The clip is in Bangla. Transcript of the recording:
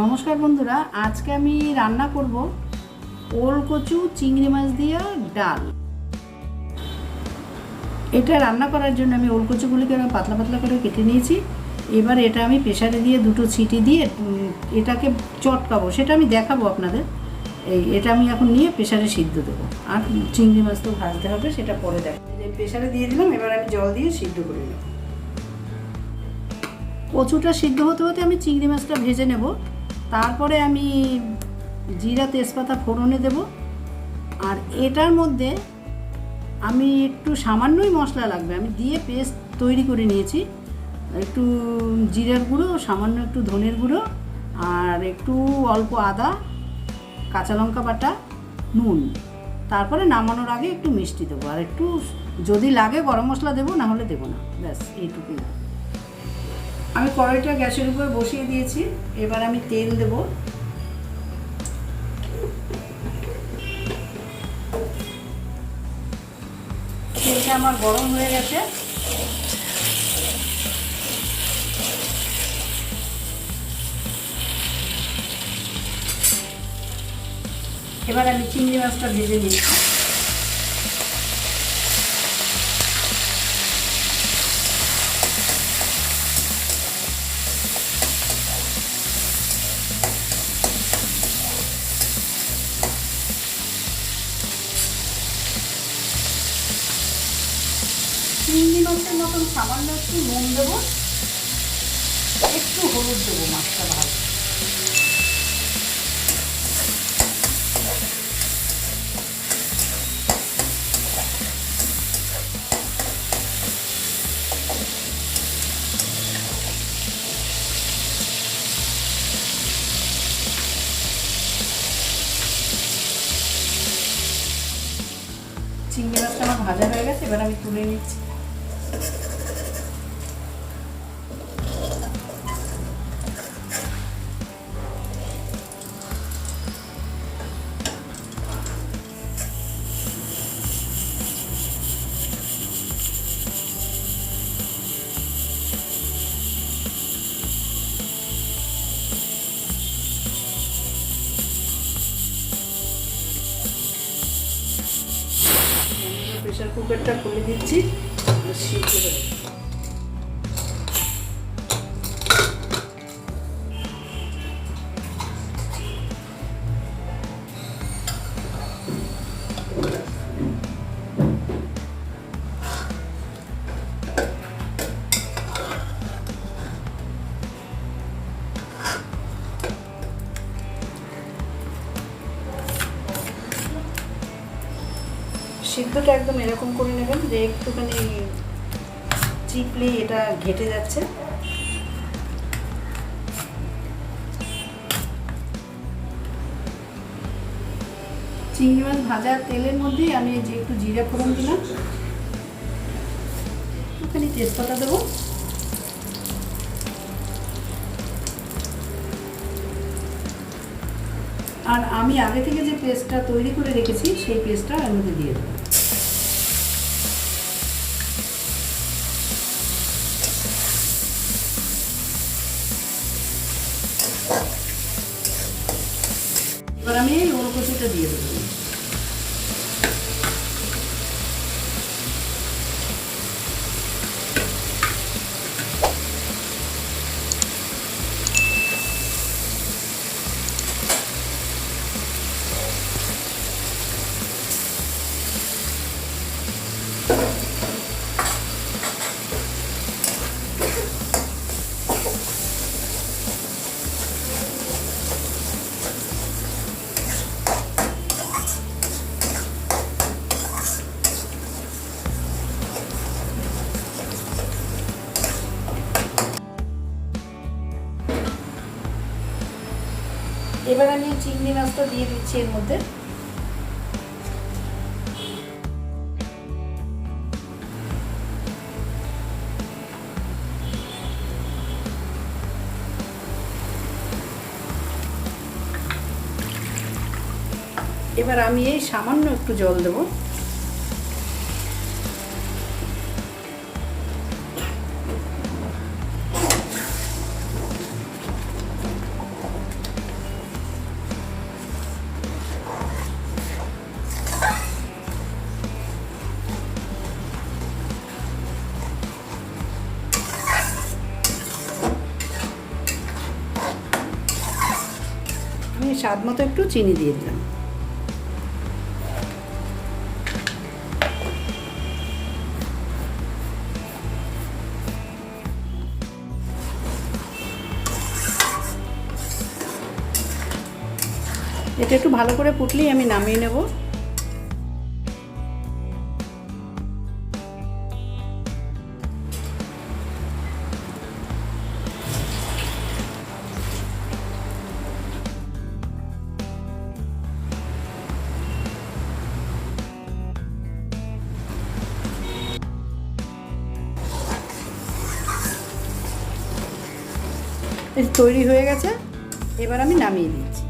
নমস্কার বন্ধুরা, আজকে আমি রান্না করব ওল কচু চিংড়ি মাছ দিয়ে ডাল। এটা রান্না করার জন্য আমি ওল কচুগুলিকে পাতলা পাতলা করে কেটে নিয়েছি। এবার এটা আমি প্রেসারে দিয়ে দুটো সিটি দিয়ে এটাকে চটকাবো, সেটা আমি দেখাবো আপনাদের। এটা আমি এখন নিয়ে প্রেসারে সিদ্ধ দেবো, আর চিংড়ি মাছ তো ভাজতে হবে, সেটা পরে দেখ। প্রেসারে দিয়ে দিলাম, এবার আমি জল দিয়ে সিদ্ধ করে নেব। কচুটা সিদ্ধ হতে হতে আমি চিংড়ি মাছটা ভেজে নেব। তারপরে আমি জিরা তেজপাতা ফোড়নে দেব। আর এটার মধ্যে আমি একটু সামান্যই মশলা লাগবে, আমি দিয়ে পেস্ট তৈরি করে নিয়েছি। একটু জিরার গুঁড়ো, সামান্য একটু ধনের গুঁড়ো, আর একটু অল্প আদা, কাঁচা লঙ্কা বাটা, নুন। তারপরে নামানোর আগে একটু মিষ্টি দেবো, আর একটু যদি লাগে গরম মশলা দেবো, না হলে দেবো না, ব্যাস এইটুকুই। আমি কড়াইটা গ্যাসের উপরে বসিয়ে দিয়েছি। এবার আমি তেল দেব। তেলটা আমার গরম হয়ে গেছে। এবার আমি চিংড়ি মাছটা ভেজে নিচ্ছি। চিংড়ি মাছের মতন সামান্য একটু নুন দেবো, একটু হলুদ দেবো, মাছটা ভালো। চিংড়ি মাছটা আমার ভাজা হয়ে গেছে, এবার আমি তুলে নিচ্ছি। প্রেসার কুকারটা খুলে দিচ্ছি, সিদ্ধ হয়ে সিদ্ধটা একদম এরকম করে নেবেন যে একটুখানি চিপলেই এটা ঘেটে যাচ্ছে। চিংড়ি মাছ ভাজার তেলের মধ্যেই আমি যে একটু জিরা ফোড়ন দিলাম, একটুখানি তেজপাতা দেবো, আর আমি আগে থেকে যে পেস্টটা তৈরি করে রেখেছি সেই পেস্টটা এর মধ্যে দিয়ে দেবো। এবার আমি এই ওল কচুটা দিয়ে দেবো। এবার আমি চিংড়ি মাছটা দিয়ে দিচ্ছি এর মধ্যে। এবার আমি এই সামান্য একটু জল দেবো। স্বাদ মতো একটু চিনি দিয়ে দিলাম। এটা একটু ভালো করে ফুটলেই আমি নামিয়ে নেব। তৈরি হয়ে গেছে, এবার আমি নামিয়ে দিচ্ছি।